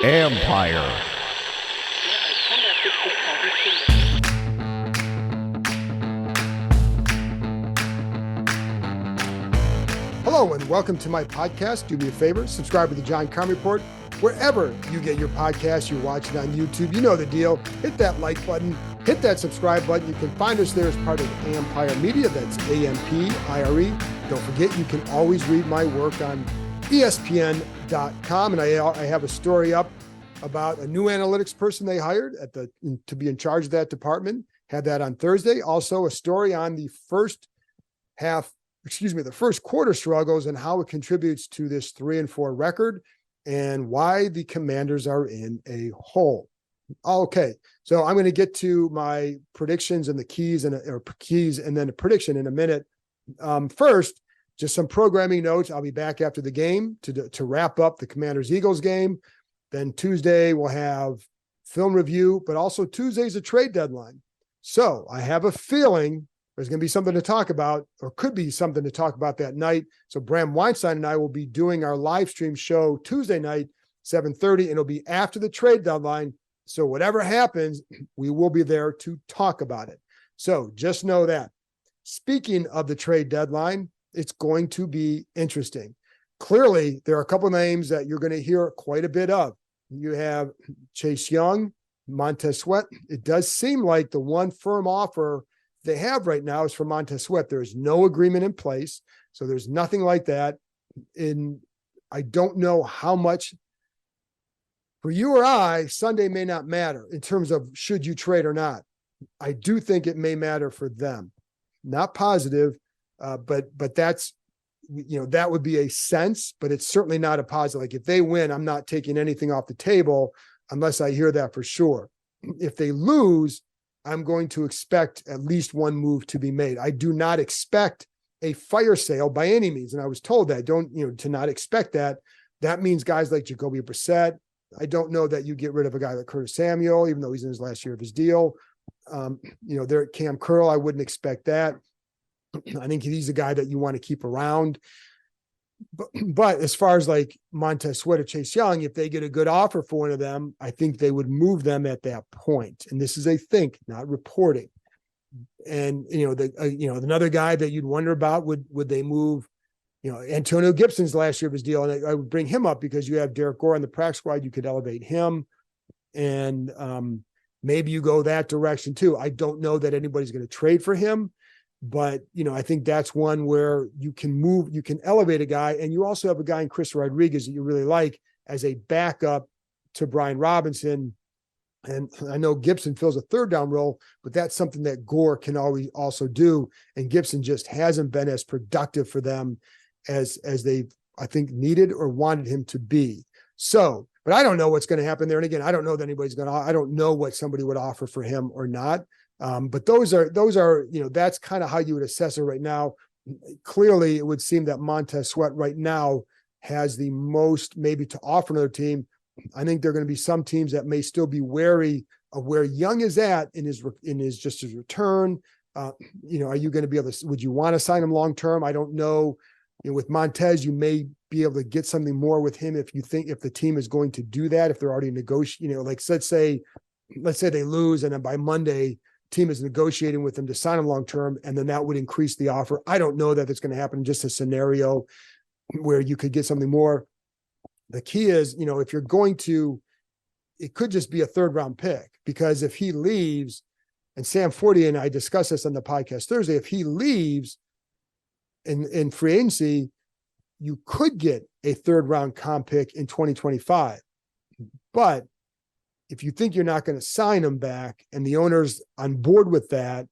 Empire. Hello and welcome to my podcast. Do me a favor, subscribe to the John Keim Report. Wherever you get your podcast, you're watching on YouTube, you know the deal. Hit that like button, hit that subscribe button. You can find us there as part of Empire Media. That's AMPIRE. Don't forget, you can always read my work on ESPN.com. And I have a story up about a new analytics person they hired to be in charge of that department. Had that on Thursday. Also a story on the first quarter struggles and how it contributes to this 3-4 record and why the Commanders are in a hole. Okay, so I'm going to get to my predictions and the keys and then a prediction in a minute. First, just some programming notes. I'll be back after the game to wrap up the Commanders-Eagles game. Then Tuesday we'll have film review, but also Tuesday's a trade deadline. So I have a feeling there's going to be something to talk about, or could be something to talk about that night. So Bram Weinstein and I will be doing our live stream show Tuesday night, 7:30, and it'll be after the trade deadline. So whatever happens, we will be there to talk about it. So just know that. Speaking of the trade deadline, it's going to be interesting. Clearly, there are a couple of names that you're going to hear quite a bit of. You have Chase Young, Montez Sweat. It does seem like the one firm offer they have right now is for Montez Sweat. There is no agreement in place, so there's nothing like that. I don't know how much for you or I, Sunday may not matter in terms of should you trade or not. I do think it may matter for them. Not positive, but that's, that would be a sense, but it's certainly not a positive. Like if they win, I'm not taking anything off the table unless I hear that for sure. If they lose, I'm going to expect at least one move to be made. I do not expect a fire sale by any means. And I was told that to not expect that. That means guys like Jacoby Brissett. I don't know that you get rid of a guy like Curtis Samuel, even though he's in his last year of his deal. There at Cam Curl, I wouldn't expect that. I think he's a guy that you want to keep around. But as far as like Montez Sweat or Chase Young, if they get a good offer for one of them, I think they would move them at that point. And this is a think, not reporting. And another guy that you'd wonder about would they move? Antonio Gibson's last year of his deal, and I would bring him up because you have Derek Gore on the practice squad. You could elevate him, and maybe you go that direction too. I don't know that anybody's going to trade for him. But, I think that's one where you can elevate a guy. And you also have a guy in Chris Rodriguez that you really like as a backup to Brian Robinson. And I know Gibson fills a third down role, but that's something that Gore can always also do. And Gibson just hasn't been as productive for them as they, I think, needed or wanted him to be. So, but I don't know what's going to happen there. And again, I don't know that I don't know what somebody would offer for him or not. But those are, that's kind of how you would assess it right now. Clearly, it would seem that Montez Sweat right now has the most maybe to offer another team. I think there are going to be some teams that may still be wary of where Young is at in his return. Are you going to be able to, would you want to sign him long-term? I don't know. With Montez, you may be able to get something more with him if the team is going to do that, if they're already negotiating, like let's say they lose and then by Monday, team is negotiating with them to sign him long-term, and then that would increase the offer. I don't know that it's going to happen. Just a scenario where you could get something more. The key is, if you're going to, it could just be a third-round pick, because if he leaves, and Sam Fortier and I discussed this on the podcast Thursday, if he leaves in free agency, you could get a third-round comp pick in 2025. But if you think you're not going to sign him back and the owner's on board with that,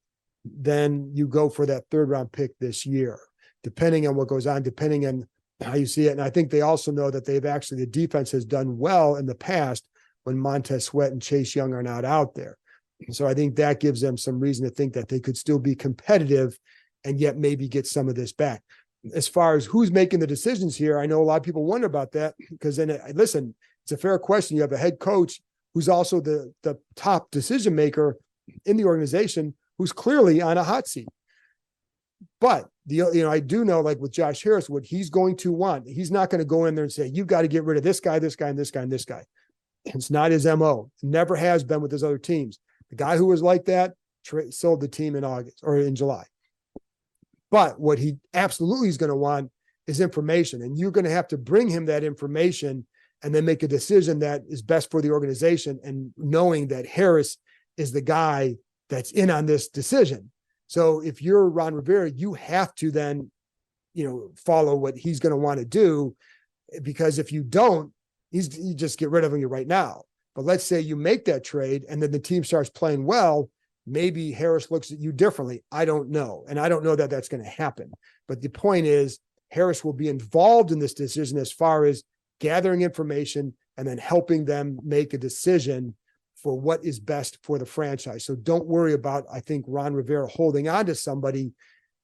then you go for that third round pick this year, depending on what goes on, depending on how you see it. And I think they also know that the defense has done well in the past when Montez Sweat and Chase Young are not out there. So I think that gives them some reason to think that they could still be competitive and yet maybe get some of this back. As far as who's making the decisions here, I know a lot of people wonder about that, because then, listen, it's a fair question. You have a head coach who's also the top decision maker in the organization, who's clearly on a hot seat. But I do know, like with Josh Harris, what he's going to want. He's not going to go in there and say, you've got to get rid of this guy, this guy, and this guy, and this guy. It's not his MO. Never has been with his other teams. The guy who was like that sold the team in August or in July. But what he absolutely is going to want is information. And you're going to have to bring him that information and then make a decision that is best for the organization, and knowing that Harris is the guy that's in on this decision. So if you're Ron Rivera, you have to then, follow what he's going to want to do, because if you don't, you just get rid of him right now. But let's say you make that trade and then the team starts playing well, maybe Harris looks at you differently. I don't know. And I don't know that that's going to happen. But the point is, Harris will be involved in this decision as far as gathering information and then helping them make a decision for what is best for the franchise. So don't worry about, I think, Ron Rivera holding on to somebody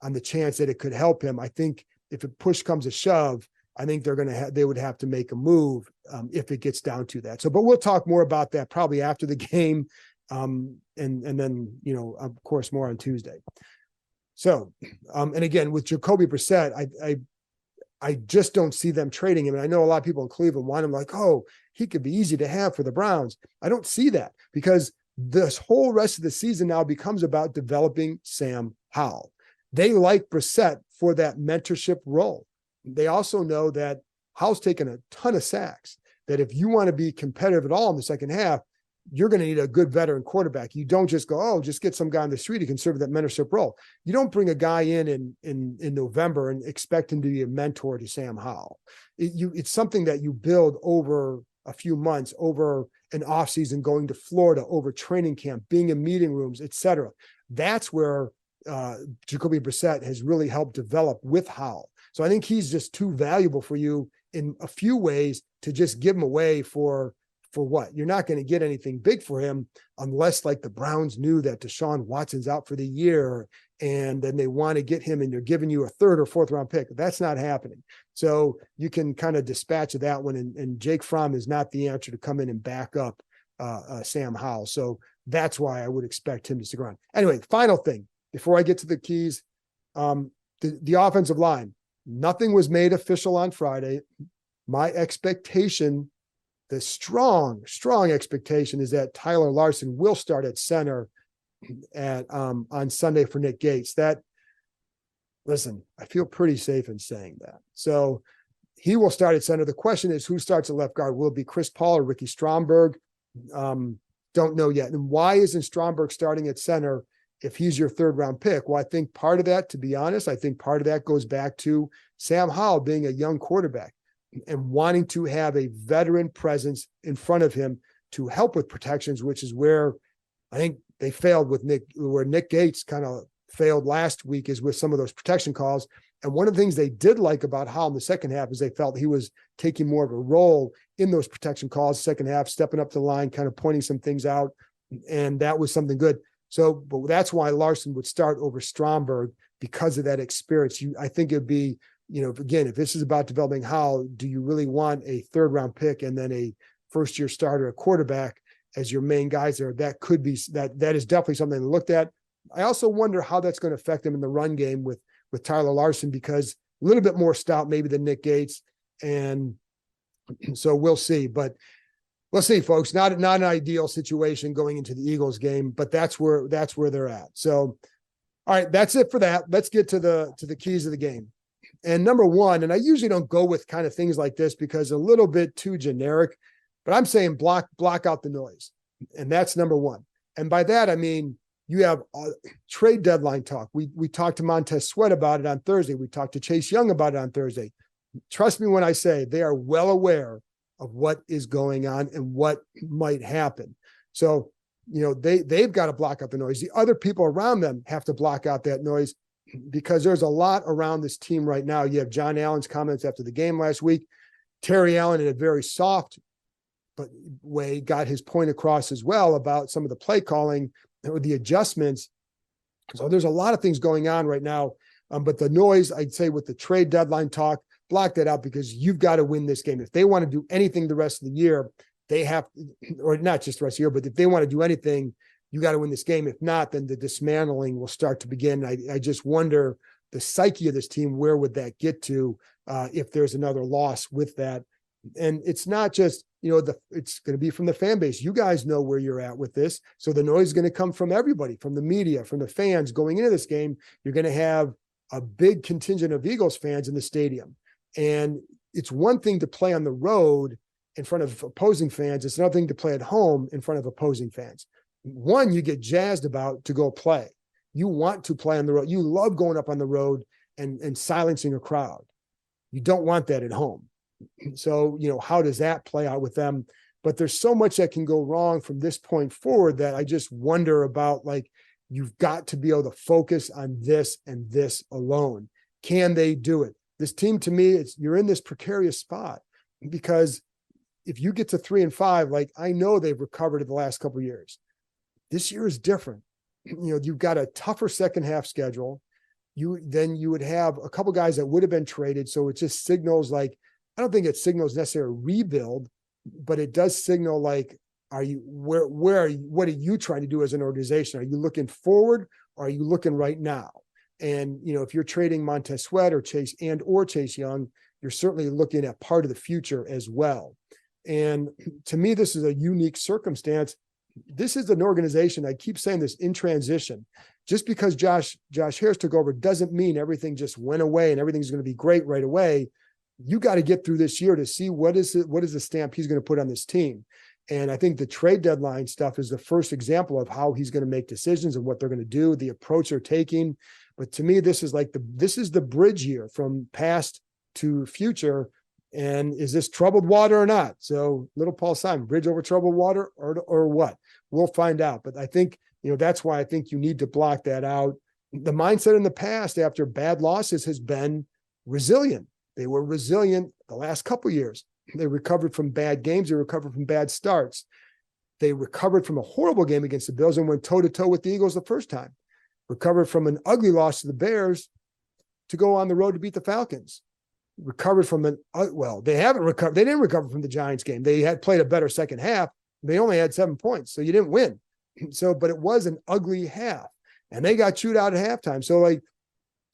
on the chance that it could help him. I think if a push comes to shove, I think they would have to make a move if it gets down to that. So, but we'll talk more about that probably after the game. And then, of course, more on Tuesday. So, and again, with Jacoby Brissett, I just don't see them trading him. And I know a lot of people in Cleveland want him, like, oh, he could be easy to have for the Browns. I don't see that, because this whole rest of the season now becomes about developing Sam Howell. They like Brissett for that mentorship role. They also know that Howell's taken a ton of sacks, that if you want to be competitive at all in the second half, you're going to need a good veteran quarterback. You don't just go, oh, just get some guy on the street who can serve that mentorship role. You don't bring a guy in November and expect him to be a mentor to Sam Howell. It's something that you build over a few months, over an offseason, going to Florida, over training camp, being in meeting rooms, etc. That's where Jacoby Brissett has really helped develop with Howell. So I think he's just too valuable for you in a few ways to just give him away for what? You're not going to get anything big for him unless, like, the Browns knew that Deshaun Watson's out for the year and then they want to get him and they're giving you a third or fourth round pick. That's not happening. So you can kind of dispatch of that one. And Jake Fromm is not the answer to come in and back up Sam Howell. So that's why I would expect him to stick around. Anyway, final thing before I get to the keys, the offensive line. Nothing was made official on Friday. My expectation, the strong expectation, is that Tyler Larsen will start at center on Sunday for Nick Gates. I feel pretty safe in saying that. So he will start at center. The question is, who starts at left guard? Will it be Chris Paul or Ricky Stromberg? Don't know yet. And why isn't Stromberg starting at center if he's your third round pick? Well, I think part of that, to be honest, goes back to Sam Howell being a young quarterback and wanting to have a veteran presence in front of him to help with protections, which is where I think they failed with where Nick Gates kind of failed last week, is with some of those protection calls. And one of the things they did like about Howell in the second half is they felt he was taking more of a role in those protection calls, second half, stepping up the line, kind of pointing some things out. And that was something good. So, but that's why Larsen would start over Stromberg, because of that experience. I think it'd be, again, if this is about developing Howell, do you really want a third round pick and then a first year starter, a quarterback as your main guys there? That could be, that is definitely something to look at. I also wonder how that's going to affect them in the run game with Tyler Larsen, because a little bit more stout maybe than Nick Gates. And so we'll see, but we'll see, folks. Not an ideal situation going into the Eagles game, but that's where they're at. So, all right, that's it for that. Let's get to the keys of the game. And number one, and I usually don't go with kind of things like this because a little bit too generic, but I'm saying block out the noise. And that's number one. And by that, I mean, you have trade deadline talk. We talked to Montez Sweat about it on Thursday. We talked to Chase Young about it on Thursday. Trust me when I say they are well aware of what is going on and what might happen. So, they've got to block out the noise. The other people around them have to block out that noise, because there's a lot around this team right now. You have John Allen's comments after the game last week. Terry Allen, in a very soft way, got his point across as well about some of the play calling or the adjustments. So there's a lot of things going on right now. But the noise, I'd say, with the trade deadline talk, block that out, because you've got to win this game. If they want to do anything the rest of the year, they have, or not just the rest of the year, but if they want to do anything, you got to win this game. If not, then the dismantling will start to begin. I just wonder the psyche of this team, where would that get to if there's another loss with that? And it's not just, it's going to be from the fan base. You guys know where you're at with this. So the noise is going to come from everybody, from the media, from the fans going into this game. You're going to have a big contingent of Eagles fans in the stadium. And it's one thing to play on the road in front of opposing fans. It's another thing to play at home in front of opposing fans. One, you get jazzed about to go play. You want to play on the road. You love going up on the road and silencing a crowd. You don't want that at home. So, how does that play out with them? But there's so much that can go wrong from this point forward that I just wonder about, like, you've got to be able to focus on this and this alone. Can they do it? This team, to me, you're in this precarious spot, because if you get to 3-5, like, I know they've recovered in the last couple of years. This year is different. You've got a tougher second half schedule. Then you would have a couple guys that would have been traded. So it just signals, like, I don't think it signals necessarily rebuild, but it does signal, like, where are you, what are you trying to do as an organization? Are you looking forward, or are you looking right now? And, if you're trading Montez Sweat or Chase Young, you're certainly looking at part of the future as well. And to me, this is a unique circumstance. This is an organization, I keep saying this, in transition. Just because Josh Harris took over doesn't mean everything just went away and everything's going to be great right away. You got to get through this year to see what is the stamp he's going to put on this team. And I think the trade deadline stuff is the first example of how he's going to make decisions and what they're going to do, the approach they're taking. But to me, this is the bridge year from past to future. And is this troubled water or not? So little Paul Simon, bridge over troubled water or what? We'll find out. But I think, that's why I think you need to block that out. The mindset in the past after bad losses has been resilient. They were resilient the last couple of years. They recovered from bad games. They recovered from bad starts. They recovered from a horrible game against the Bills and went toe-to-toe with the Eagles the first time. Recovered from an ugly loss to the Bears to go on the road to beat the Falcons. Recovered from they haven't recovered. They didn't recover from the Giants game. They had played a better second half. They only had 7 points, so you didn't win. But it was an ugly half, and they got chewed out at halftime. So, like,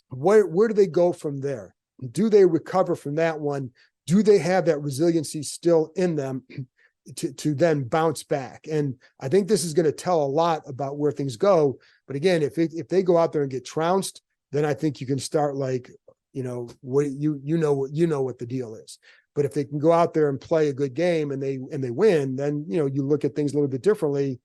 where do they go from there? Do they recover from that one? Do they have that resiliency still in them to then bounce back? And I think this is going to tell a lot about where things go. But again, if they go out there and get trounced, then I think you can start, like, what the deal is. But if they can go out there and play a good game and they win, then you look at things a little bit differently.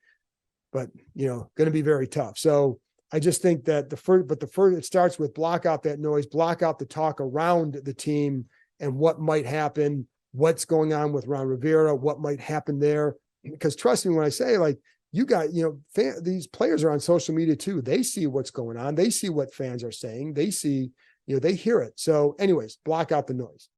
But going to be very tough. So I just think that it starts with block out that noise, block out the talk around the team and what might happen, what's going on with Ron Rivera, what might happen there. Because trust me when I say, like, you got, these players are on social media too. They see what's going on. They see what fans are saying. They see, they hear it. So anyways, block out the noise.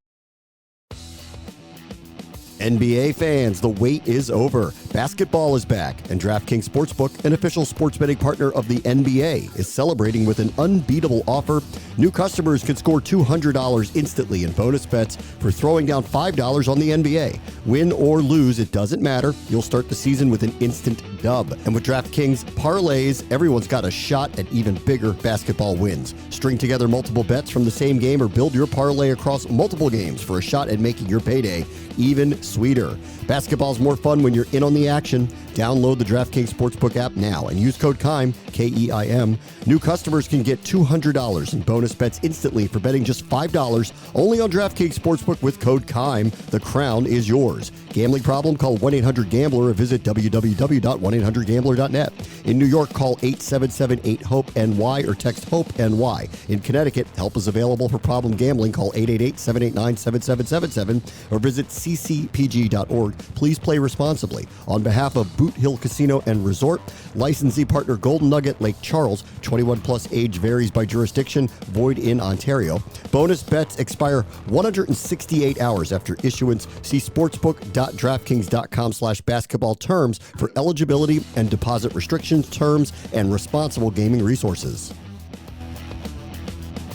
NBA fans, the wait is over. Basketball is back, and DraftKings Sportsbook, an official sports betting partner of the NBA, is celebrating with an unbeatable offer. New customers can score $200 instantly in bonus bets for throwing down $5 on the NBA. Win or lose, it doesn't matter. You'll start the season with an instant dub. And with DraftKings parlays, everyone's got a shot at even bigger basketball wins. String together multiple bets from the same game or build your parlay across multiple games for a shot at making your payday even sweeter. Basketball's more fun when you're in on the action. Download the DraftKings Sportsbook app now and use code KEIM, K-E-I-M. New customers can get $200 in bonus bets instantly for betting just $5 only on DraftKings Sportsbook with code KEIM. The crown is yours. Gambling problem? Call 1-800-GAMBLER or visit www.1800gambler.net. In New York, call 877-8-HOPE-NY or text HOPE-NY. In Connecticut, help is available for problem gambling. Call 888-789-7777 or visit ccpg.org. Please play responsibly. On behalf of Boot Hill Casino and Resort, licensee partner Golden Nugget Lake Charles, 21 plus, age varies by jurisdiction, void in Ontario. Bonus bets expire 168 hours after issuance. See sportsbook.draftkings.com/basketball terms for eligibility and deposit restrictions, terms, and responsible gaming resources.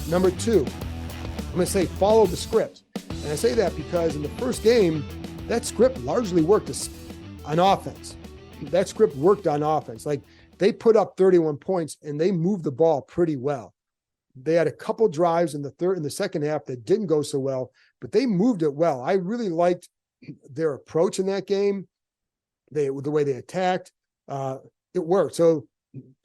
Number 2, I'm going to say follow the script. And I say that because in the first game, that script largely worked on offense. That script worked on offense. Like, they put up 31 points and they moved the ball pretty well. They had a couple drives in the second half that didn't go so well, but they moved it well. I really liked their approach in that game. The way they attacked, it worked. So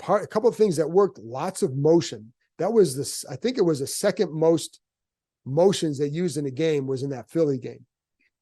a couple of things that worked, lots of motion. That was this, I think it was the second most motions they used in a game was in that Philly game.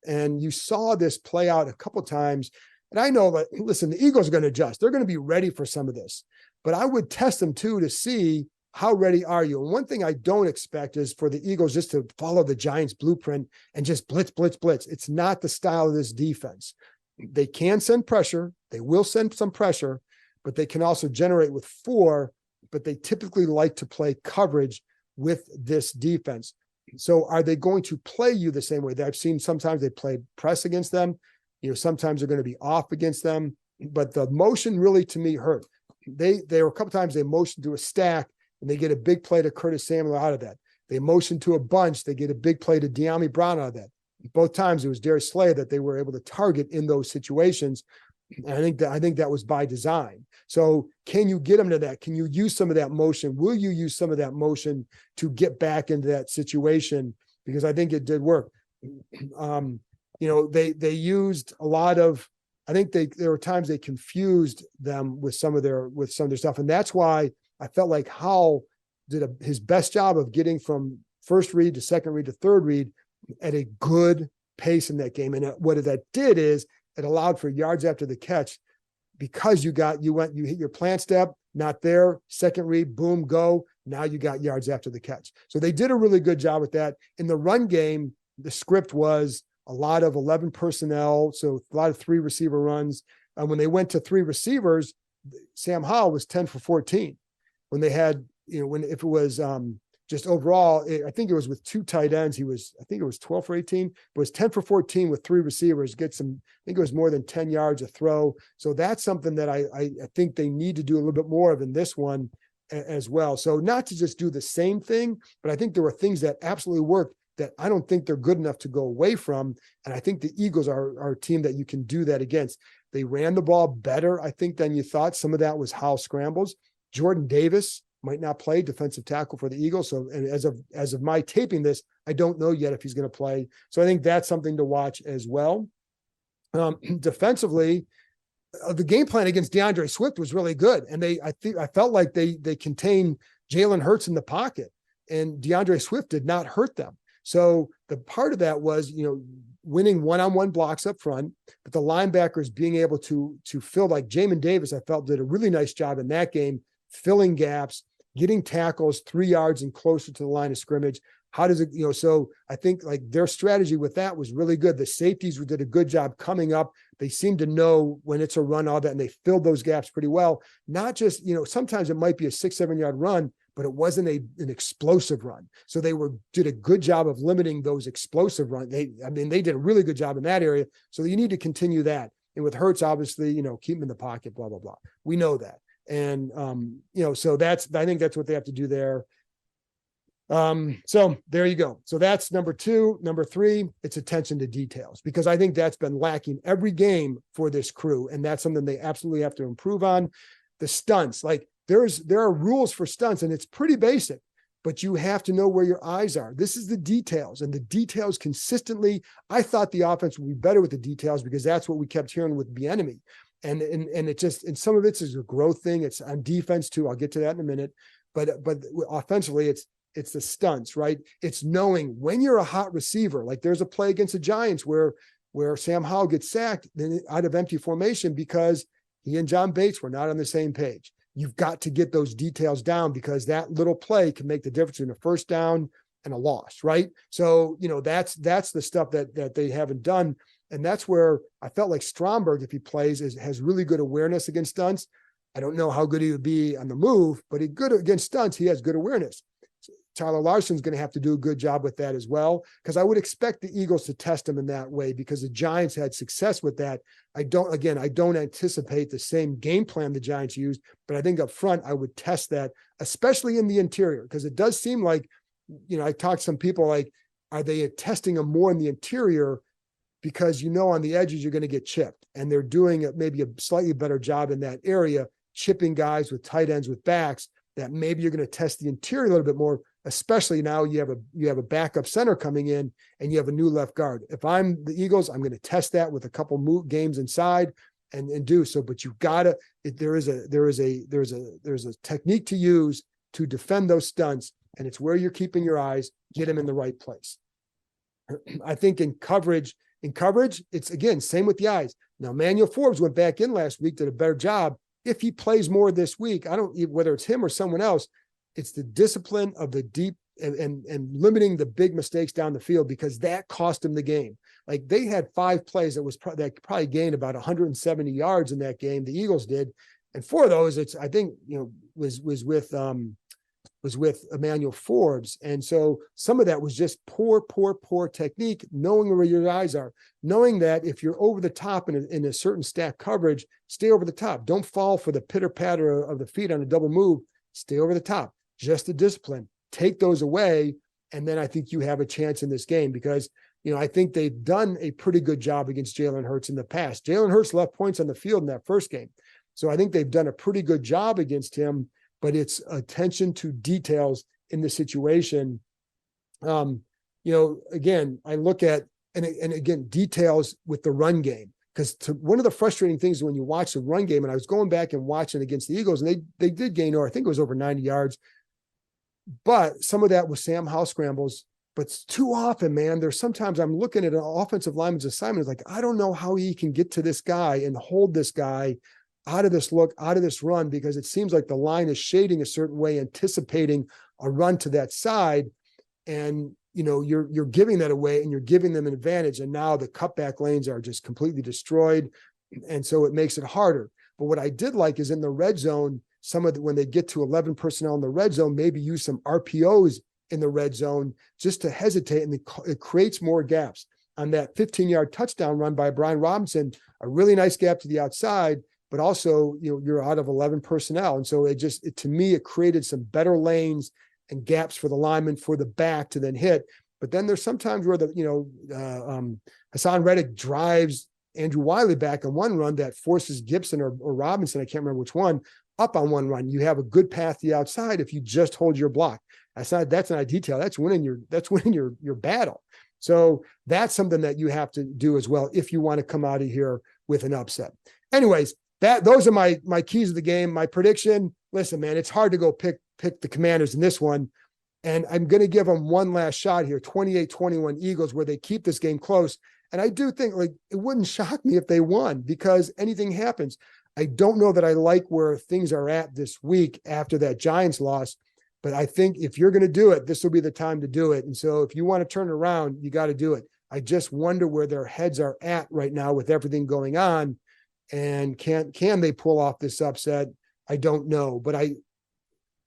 And you saw this play out a couple of times. And I know that, listen, the Eagles are going to adjust. They're going to be ready for some of this, but I would test them too to see how ready are you. And one thing I don't expect is for the Eagles just to follow the Giants blueprint and just blitz, blitz, blitz. It's not the style of this defense. They can send pressure. They will send some pressure, but they can also generate with 4, but they typically like to play coverage with this defense. So are they going to play you the same way? I've seen sometimes they play press against them. Sometimes they're going to be off against them, but the motion really to me hurt. They were a couple times they motioned to a stack and they get a big play to Curtis Samuel out of that. They motioned to a bunch. They get a big play to De'Ami Brown out of that. Both times it was Darius Slay that they were able to target in those situations. And I think that was by design. So can you get them to that? Can you use some of that motion? Will you use some of that motion to get back into that situation? Because I think it did work. They used a lot of, I think there were times they confused them with some of their stuff. And that's why I felt like Howell did his best job of getting from first read to second read to third read at a good pace in that game. And what that did is it allowed for yards after the catch because you hit your plant step, not there, second read, boom, go. Now you got yards after the catch. So they did a really good job with that. In the run game, the script was a lot of 11 personnel. So a lot of 3 receiver runs. And when they went to 3 receivers, Sam Howell was 10 for 14. When they had, if it was just overall, I think it was with 2 tight ends. I think it was 12 for 18, but it was 10 for 14 with 3 receivers, I think it was more than 10 yards a throw. So that's something that I think they need to do a little bit more of in this one as well. So not to just do the same thing, but I think there were things that absolutely worked that I don't think they're good enough to go away from. And I think the Eagles are a team that you can do that against. They ran the ball better, I think, than you thought. Some of that was Howell scrambles. Jordan Davis might not play defensive tackle for the Eagles. So, and as of my taping this, I don't know yet if he's going to play. So I think that's something to watch as well. Defensively, the game plan against DeAndre Swift was really good. And I felt like they contained Jalen Hurts in the pocket, and DeAndre Swift did not hurt them. So the part of that was, winning one-on-one blocks up front, but the linebackers being able to fill, like Jamin Davis, I felt did a really nice job in that game, filling gaps, getting tackles 3 yards and closer to the line of scrimmage. How does it, so I think like their strategy with that was really good. The safeties did a good job coming up. They seem to know when it's a run, all that, and they filled those gaps pretty well. Not just, sometimes it might be a 6-7 yard run, but it wasn't an explosive run. So they did a good job of limiting those explosive runs. They did a really good job in that area. So you need to continue that. And with Hurts, obviously, keep him in the pocket, blah, blah, blah. We know that. And, so I think that's what they have to do there. So there you go. So that's number 2. Number 3, it's attention to details, because I think that's been lacking every game for this crew. And that's something they absolutely have to improve on. The stunts, like there are rules for stunts, and it's pretty basic, but you have to know where your eyes are. This is the details, and the details consistently. I thought the offense would be better with the details because that's what we kept hearing with Bieniemy. And it just, and some of it is a growth thing. It's on defense too. I'll get to that in a minute, but offensively it's the stunts, right? It's knowing when you're a hot receiver. Like there's a play against the Giants where Sam Howell gets sacked out of empty formation because he and John Bates were not on the same page. You've got to get those details down, because that little play can make the difference in a first down and a loss, right? So, that's the stuff that they haven't done. And that's where I felt like Stromberg, if he plays, has really good awareness against stunts. I don't know how good he would be on the move, but he's good against stunts. He has good awareness. Tyler Larson's going to have to do a good job with that as well, because I would expect the Eagles to test him in that way, because the Giants had success with that. I don't anticipate the same game plan the Giants used, but I think up front, I would test that, especially in the interior, because it does seem like, I talked to some people like, are they testing him more in the interior? Because, on the edges, you're going to get chipped, and they're doing maybe a slightly better job in that area, chipping guys with tight ends, with backs. that maybe you're going to test the interior a little bit more, especially now you have a backup center coming in and you have a new left guard. If I'm the Eagles, I'm going to test that with a couple games inside and do so. But you've got to, there's a technique to use to defend those stunts, and it's where you're keeping your eyes, get them in the right place. I think in coverage, it's again, same with the eyes. Now, Emmanuel Forbes went back in last week, did a better job. If he plays more this week, whether it's him or someone else, it's the discipline of the deep and limiting the big mistakes down the field, because that cost him the game. Like, they had 5 plays that probably gained about 170 yards in that game. The Eagles did. And 4 of those, was with Emmanuel Forbes. And so some of that was just poor technique, knowing where your eyes are, knowing that if you're over the top in a certain stack coverage, stay over the top. Don't fall for the pitter patter of the feet on a double move. Stay over the top. Just the discipline. Take those away. And then I think you have a chance in this game, because, I think they've done a pretty good job against Jalen Hurts in the past. Jalen Hurts left points on the field in that first game. So I think they've done a pretty good job against him, but it's attention to details in the situation. Again, I look at, and again, details with the run game, because one of the frustrating things when you watch the run game, and I was going back and watching against the Eagles, and they did gain, or I think it was over 90 yards, but some of that was Sam Howell scrambles. But too often, man, there's sometimes I'm looking at an offensive lineman's assignment, like, I don't know how he can get to this guy and hold this guy out of this look, out of this run, because it seems like the line is shading a certain way, anticipating a run to that side. And, you're giving that away, and you're giving them an advantage. And now the cutback lanes are just completely destroyed. And so it makes it harder. But what I did like is in the red zone, when they get to 11 personnel in the red zone, maybe use some RPOs in the red zone just to hesitate. And it creates more gaps. On that 15-yard touchdown run by Brian Robinson, a really nice gap to the outside, but also, you're out of 11 personnel. And so to me, it created some better lanes and gaps for the lineman, for the back to then hit. But then there's sometimes where Hassan Reddick drives Andrew Wiley back on one run that forces Gibson or Robinson, I can't remember which one, up on one run. You have a good path to the outside if you just hold your block. That's not a detail. That's winning your battle. So that's something that you have to do as well if you want to come out of here with an upset. Anyways, those are my keys of the game. My prediction, listen, man, it's hard to go pick the Commanders in this one. And I'm going to give them one last shot here, 28-21 Eagles, where they keep this game close. And I do think, like, it wouldn't shock me if they won, because anything happens. I don't know that I like where things are at this week after that Giants loss, but I think if you're going to do it, this will be the time to do it. And so if you want to turn it around, you got to do it. I just wonder where their heads are at right now with everything going on. And can they pull off this upset? I don't know, but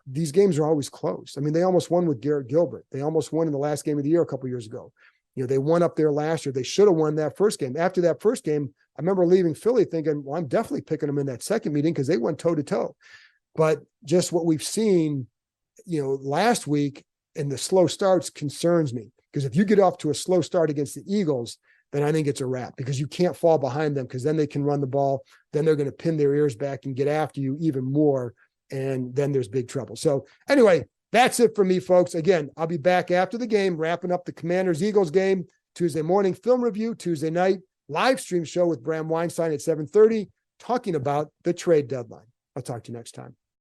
these games are always close. I mean, they almost won with Garrett Gilbert. They almost won in the last game of the year a couple of years ago. They won up there last year. They should have won that first game. After that first game, I remember leaving Philly thinking, well, I'm definitely picking them in that second meeting because they went toe to toe. But just what we've seen, last week and the slow starts concerns me, because if you get off to a slow start against the Eagles, then I think it's a wrap, because you can't fall behind them, because then they can run the ball. Then they're going to pin their ears back and get after you even more. And then there's big trouble. So anyway, that's it for me, folks. Again, I'll be back after the game, wrapping up the Commanders-Eagles game, Tuesday morning film review, Tuesday night live stream show with Bram Weinstein at 7:30, talking about the trade deadline. I'll talk to you next time.